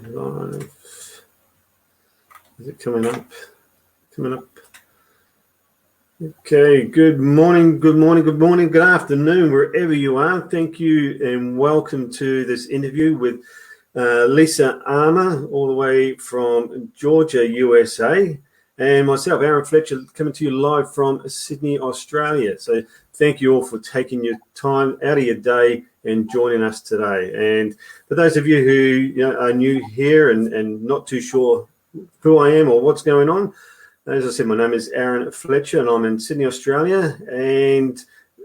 Live. Is it coming up? Coming up. Okay, good morning, good morning, good morning, good afternoon, wherever you are. Thank you and welcome to this interview with Lisa Armour, all the way from Georgia, USA, and myself, Aaron Fletcher, coming to you live from Sydney, Australia. So thank you all for taking your time out of your day and joining us today. And for those of you who are new here and not too sure who I am or what's going on, as I said, my name is Aaron Fletcher and I'm in Sydney, Australia, and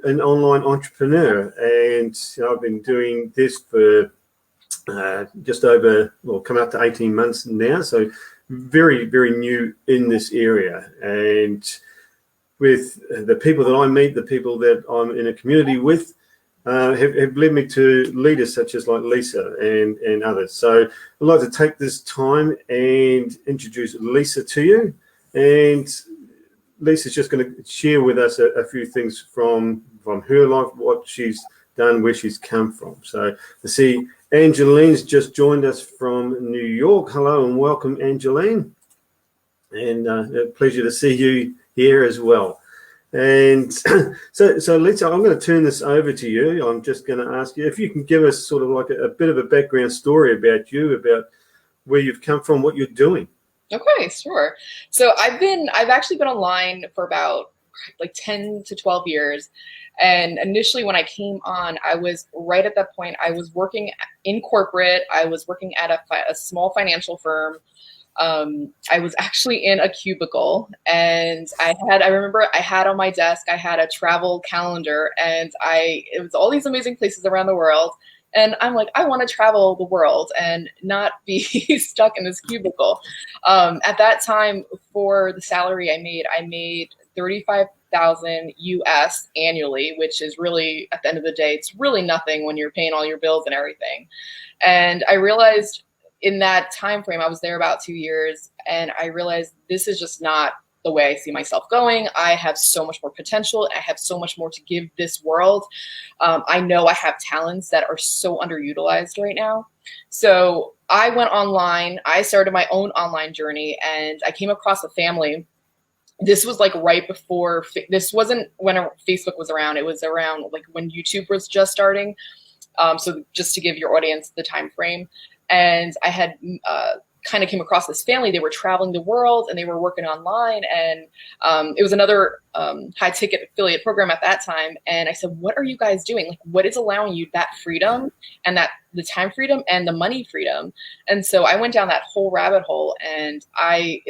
an online entrepreneur. And I've been doing this for just over, coming up to 18 months now. So very, very new in this area. And with the people that I meet, the people that I'm in a community with, have led me to leaders such as like Lisa and others. So I'd like to take this time and introduce Lisa to you. And Lisa's just going to share with us a few things from her life, what she's done, where she's come from. So to see Angeline's just joined us from New York. Hello and welcome, Angeline. And a pleasure to see you here as well. And so Lisa, I'm going to turn this over to you. I'm just going to ask you if you can give us sort of like a bit of a background story about you, about where you've come from, what you're doing. Okay, sure. So I've actually been online for about like 10 to 12 years. And initially when I came on, I was right at that point, I was working in corporate. I was working at a small financial firm. I was actually in a cubicle, and I remember I had on my desk, I had a travel calendar, and it was all these amazing places around the world. And I'm like, I want to travel the world and not be stuck in this cubicle. At that time, for the salary I made 35,000 US annually, which is really, at the end of the day, it's really nothing when you're paying all your bills and everything. And I realized in that time frame, I was there about 2 years, and I realized this is just not the way I see myself going. I have so much more potential. I have so much more to give this world. I know I have talents that are so underutilized right now. So I went online. I started my own online journey, and I came across a family. This was like right before, this wasn't when Facebook was around. It was around like when YouTube was just starting. So just to give your audience the time frame. And I had kind of came across this family. They were traveling the world and they were working online, and it was another high ticket affiliate program at that time. And I said, what are you guys doing? Like, what is allowing you that freedom and the time freedom and the money freedom? And so I went down that whole rabbit hole, and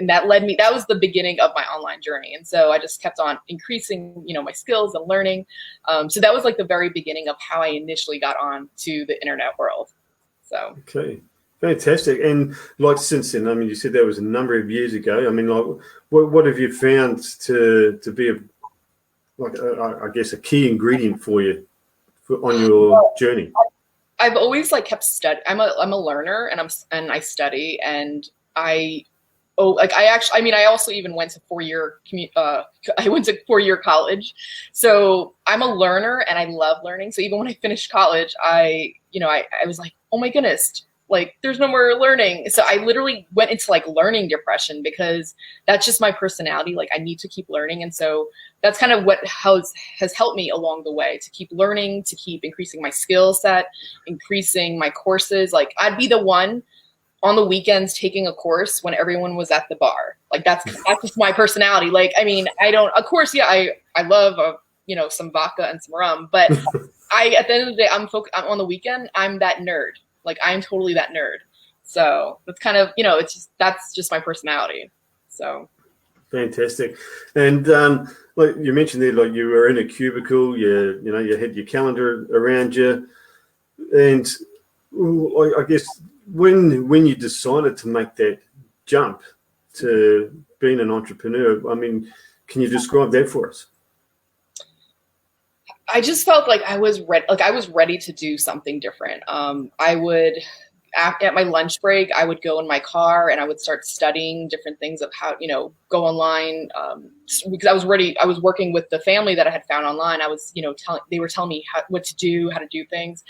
that led me, that was the beginning of my online journey. And so I just kept on increasing, my skills and learning. So that was like the very beginning of how I initially got on to the internet world. So. Okay. Fantastic. And like since then, I mean, you said that was a number of years ago. I mean, like, what have you found to be I guess a key ingredient for you on your journey? I've always like kept studying. I'm a learner, and I study, and I also even went to I went to 4-year college. So I'm a learner and I love learning. So even when I finished college, I was like, oh my goodness, like there's no more learning. So I literally went into like learning depression, because that's just my personality. Like I need to keep learning. And so that's kind of what has helped me along the way, to keep learning, to keep increasing my skill set, increasing my courses. Like I'd be the one on the weekends taking a course when everyone was at the bar. Like that's just my personality. Like, I mean, I love, some vodka and some rum, but at the end of the day, I'm on the weekend, I'm that nerd. Like I'm totally that nerd. So that's kind of, that's just my personality. So. Fantastic. And like you mentioned there, like you were in a cubicle, you had your calendar around you. And I guess when you decided to make that jump to being an entrepreneur, I mean, can you describe that for us? I just felt like I was ready. Like I was ready to do something different. I at my lunch break, I would go in my car and I would start studying different things of how, go online. Because I was working with the family that I had found online. I was, they were telling me what to do, how to do things.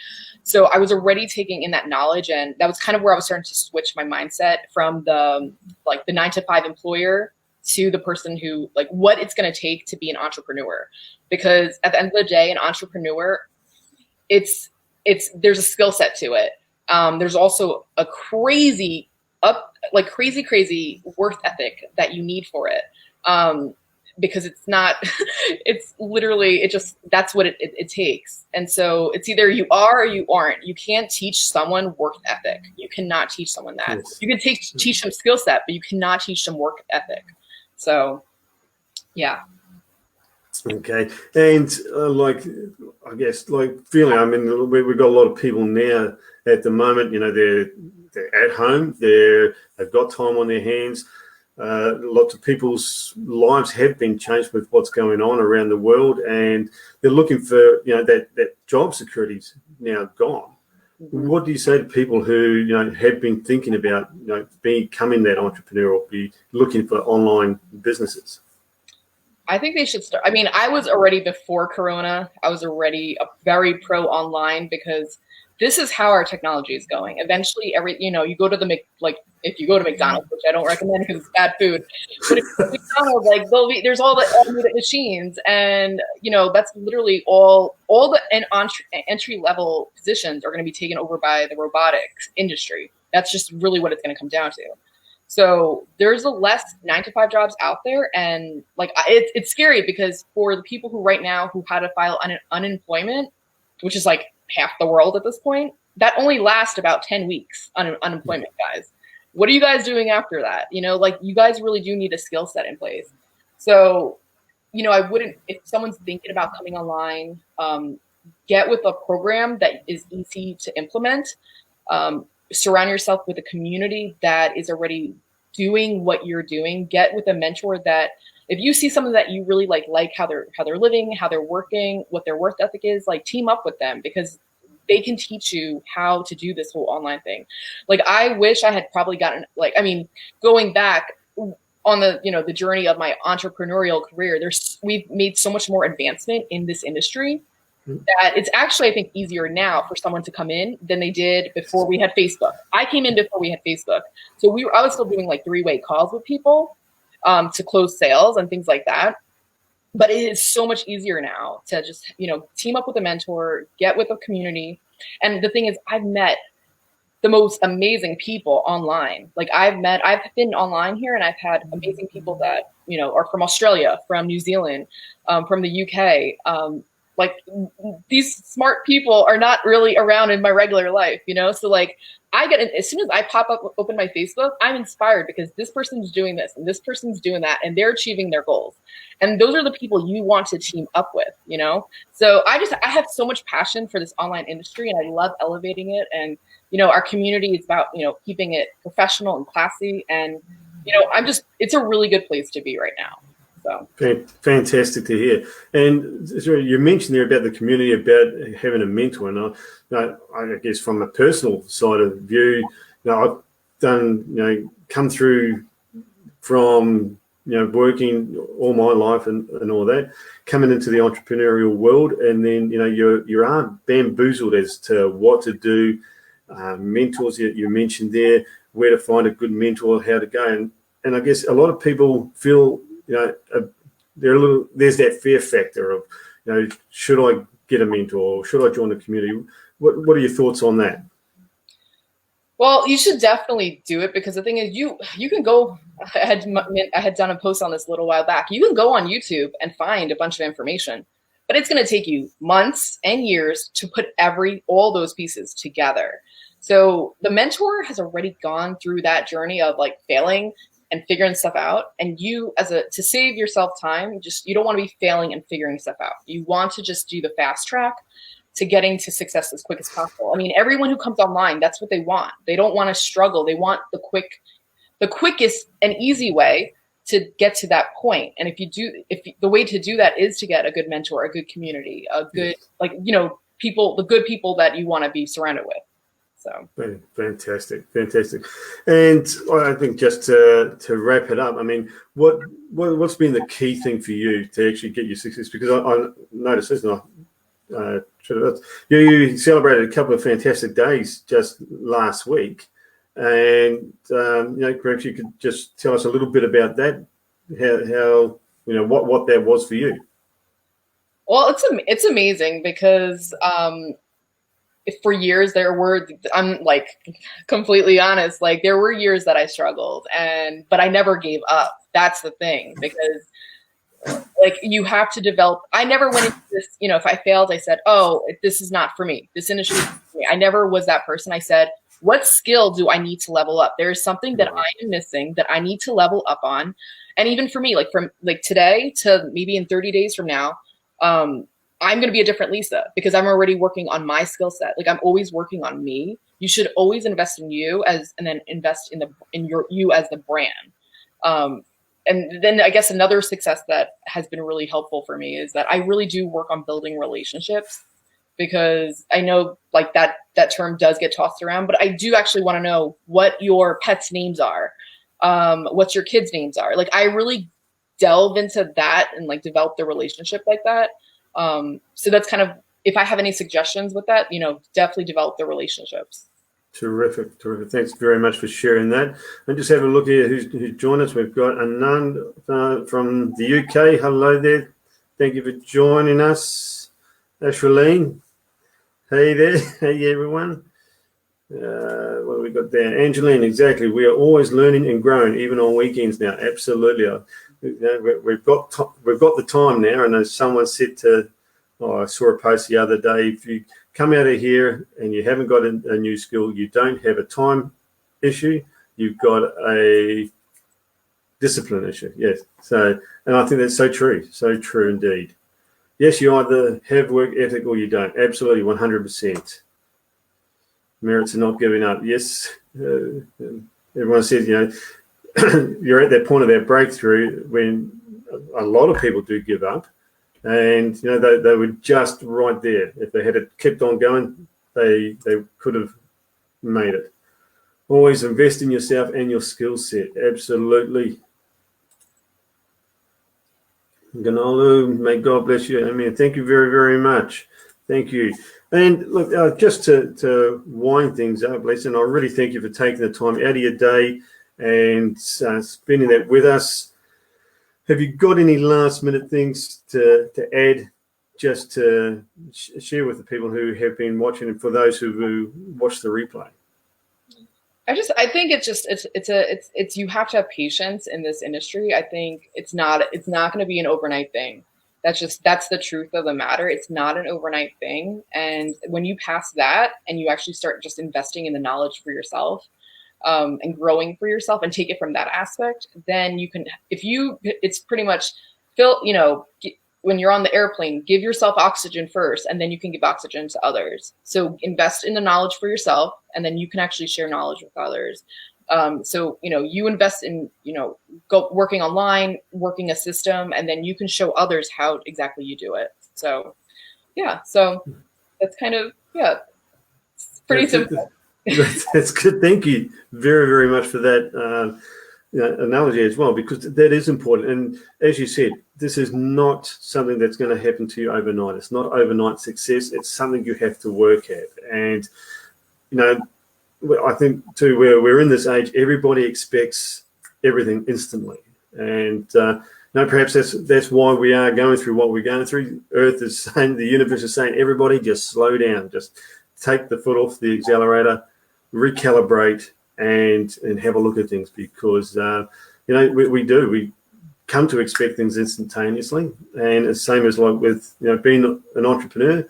So I was already taking in that knowledge, and that was kind of where I was starting to switch my mindset from the 9-to-5 employer to the person who, like, what it's going to take to be an entrepreneur. Because at the end of the day, an entrepreneur, there's a skill set to it. There's also a crazy worth ethic that you need for it. Because it's not, it's literally, that's what it takes. And so it's either you are or you aren't. You can't teach someone work ethic. You cannot teach someone that. Yes. You can teach them skill set, but you cannot teach them work ethic. So, yeah. Okay. And I guess feeling, I mean, we've got a lot of people now at the moment, they're at home, they've got time on their hands. Lots of people's lives have been changed with what's going on around the world, and they're looking for, that job security's now gone. Mm-hmm. What do you say to people who, have been thinking about, becoming that entrepreneur or be looking for online businesses? I think they should start. I mean, I was already, before Corona, I was already a very pro online, because this is how our technology is going. Eventually, you go to if you go to McDonald's, which I don't recommend because it's bad food, but if you go to McDonald's, there's all the automated machines, and that's literally all the entry level positions are going to be taken over by the robotics industry. That's just really what it's going to come down to. So there's a less 9-to-5 jobs out there, and it's scary, because for the people who right now who had to file unemployment, which is like half the world at this point, that only lasts about 10 weeks unemployment, guys. What are you guys doing after that? You guys really do need a skill set in place. So, I wouldn't, if someone's thinking about coming online, get with a program that is easy to implement. Surround yourself with a community that is already doing what you're doing. Get with a mentor that, if you see someone that you really like how they're living, how they're working, what their work ethic is, team up with them, because they can teach you how to do this whole online thing. I wish I had probably gotten, going back on the journey of my entrepreneurial career, we've made so much more advancement in this industry that it's actually, I think, easier now for someone to come in than they did before we had Facebook. I came in before we had Facebook. So I was still doing 3-way calls with people to close sales and things like that. But it is so much easier now to just, team up with a mentor, get with a community. And the thing is, I've met the most amazing people online. I've been online here, and I've had amazing people that, are from Australia, from New Zealand, from the UK. These smart people are not really around in my regular life, So I get, as soon as I open my Facebook, I'm inspired, because this person's doing this and this person's doing that, and they're achieving their goals. And those are the people you want to team up with, So I have so much passion for this online industry, and I love elevating it. And, our community is about, keeping it professional and classy. And, it's a really good place to be right now. So fantastic to hear. And so you mentioned there about the community, about having a mentor. And I guess from a personal side of view, I've done, come through from, working all my life and all that, coming into the entrepreneurial world, and then, you are bamboozled as to what to do. Mentors you mentioned there, where to find a good mentor, how to go. And I guess a lot of people feel, there's that fear factor of, should I get a mentor, or should I join the community? What are your thoughts on that? Well, you should definitely do it, because the thing is, you can go. I had done a post on this a little while back. You can go on YouTube and find a bunch of information, but it's going to take you months and years to put all those pieces together. So the mentor has already gone through that journey of failing and figuring stuff out. And you, to save yourself time, you don't want to be failing and figuring stuff out. You want to just do the fast track to getting to success as quick as possible. I mean, everyone who comes online, that's what they want. They don't want to struggle. They want the quickest and easy way to get to that point. And the way to do that is to get a good mentor, a good community, a good, people, the good people that you want to be surrounded with. So Fantastic. And I think just to wrap it up, I mean, what's been the key thing for you to actually get your success? Because I noticed this, and you celebrated a couple of fantastic days just last week, and perhaps you could just tell us a little bit about that, how what that was for you. well, it's amazing because for years I'm like completely honest, like there were years that I struggled, but I never gave up. That's the thing, because like you have to develop. I never went into this, if I failed, I said, oh, this is not for me. This industry is not for me. I never was that person. I said, what skill do I need to level up? There is something that I am missing that I need to level up on. And even for me, like from like today to maybe in 30 days from now, I'm going to be a different Lisa because I'm already working on my skill set. Like I'm always working on me. You should always invest in you and then invest in you as the brand. And then I guess another success that has been really helpful for me is that I really do work on building relationships, because I know like that term does get tossed around, but I do actually want to know what your pets' names are, what your kids' names are. Like I really delve into that and like develop the relationship like that. So that's kind of, if I have any suggestions with that, definitely develop the relationships. Terrific. Thanks very much for sharing that. And just have a look here who's joined us. We've got Anand from the UK. Hello there. Thank you for joining us. Ashraleen. Hey there. Hey everyone. What have we got there? Angeline, exactly. We are always learning and growing, even on weekends now. Absolutely. We've got the time now, and as someone said I saw a post the other day, if you come out of here and you haven't got a new skill, you don't have a time issue, you've got a discipline issue. Yes. So, and I think that's so true indeed. Yes, you either have work ethic or you don't. Absolutely, 100%. Merits are not giving up. Yes, everyone says, you're at that point of that breakthrough when a lot of people do give up, and they were just right there. If they had kept on going, they could have made it. Always invest in yourself and your skill set. Absolutely. Ganalu, may God bless you. Amen. Thank you very, very much. Thank you. And look, just to wind things up, Lisa, and I really thank you for taking the time out of your day and spending that with us. Have you got any last minute things to add, just to share with the people who have been watching, and for those who watch the replay? I think it's you have to have patience in this industry. I think it's not going to be an overnight thing. That's the truth of the matter. It's not an overnight thing. And when you pass that and you actually start just investing in the knowledge for yourself, and growing for yourself and take it from that aspect, then you can, it's pretty much when you're on the airplane, give yourself oxygen first, and then you can give oxygen to others. So invest in the knowledge for yourself, and then you can actually share knowledge with others. So, you invest in, go working online, working a system, and then you can show others how exactly you do it. So, yeah, so that's kind of, it's pretty simple. That's good. Thank you very, very much for that analogy as well, because that is important. And as you said, this is not something that's going to happen to you overnight. It's not overnight success. It's something you have to work at. And, I think too, we're in this age, everybody expects everything instantly. And perhaps that's why we are going through what we're going through. Earth is saying, the universe is saying, everybody just slow down, just take the foot off the accelerator, recalibrate, and have a look at things, because we come to expect things instantaneously. And it's same as like with being an entrepreneur,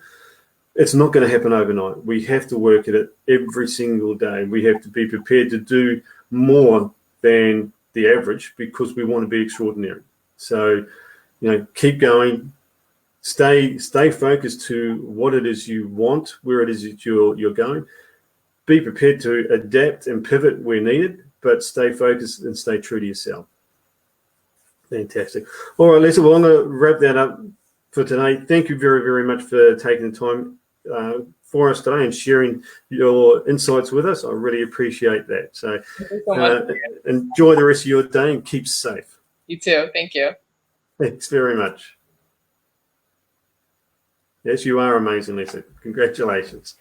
it's not going to happen overnight. We have to work at it every single day. We have to be prepared to do more than the average, because we want to be extraordinary. So keep going, stay focused to what it is you want, where it is that you're going. Be prepared to adapt and pivot where needed, but stay focused and stay true to yourself. Fantastic. All right, Lisa, well, I'm going to wrap that up for today. Thank you very, very much for taking the time for us today and sharing your insights with us. I really appreciate that. So, Thank you so much. Enjoy the rest of your day and keep safe. You too. Thank you. Thanks very much. Yes, you are amazing, Lisa. Congratulations.